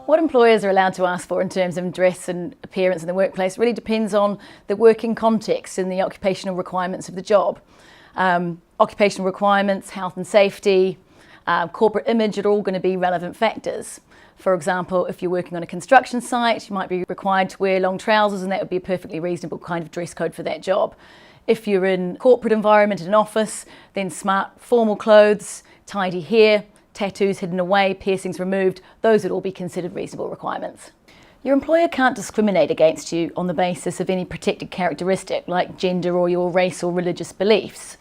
What employers are allowed to ask for in terms of dress and appearance in the workplace really depends on the working context and the occupational requirements of the job. Occupational requirements, health and safety, corporate image are all going to be relevant factors. For example, if you're working on a construction site, you might be required to wear long trousers, and that would be a perfectly reasonable kind of dress code for that job. If you're in a corporate environment in an office, then smart formal clothes, tidy hair, tattoos hidden away, piercings removed, those would all be considered reasonable requirements. Your employer can't discriminate against you on the basis of any protected characteristic like gender or your race or religious beliefs.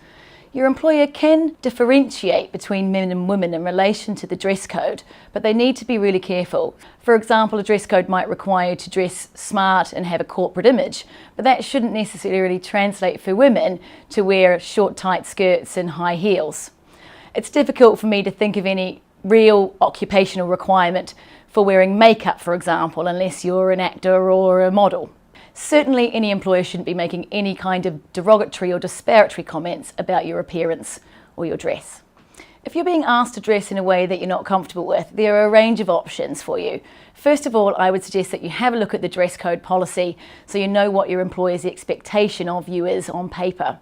Your employer can differentiate between men and women in relation to the dress code, but they need to be really careful. For example, a dress code might require you to dress smart and have a corporate image, but that shouldn't necessarily translate for women to wear short, tight skirts and high heels. It's difficult for me to think of any real occupational requirement for wearing makeup, for example, unless you're an actor or a model. Certainly, any employer shouldn't be making any kind of derogatory or disparatory comments about your appearance or your dress. If you're being asked to dress in a way that you're not comfortable with, there are a range of options for you. First of all, I would suggest that you have a look at the dress code policy so you know what your employer's expectation of you is on paper.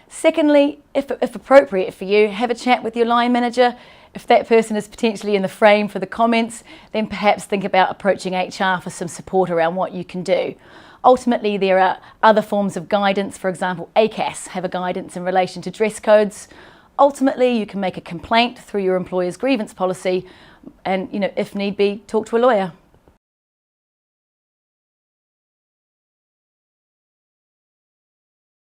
Secondly, if appropriate for you, have a chat with your line manager. If that person is potentially in the frame for the comments, then perhaps think about approaching HR for some support around what you can do. Ultimately, there are other forms of guidance. For example, ACAS have a guidance in relation to dress codes. Ultimately, you can make a complaint through your employer's grievance policy and, if need be, talk to a lawyer.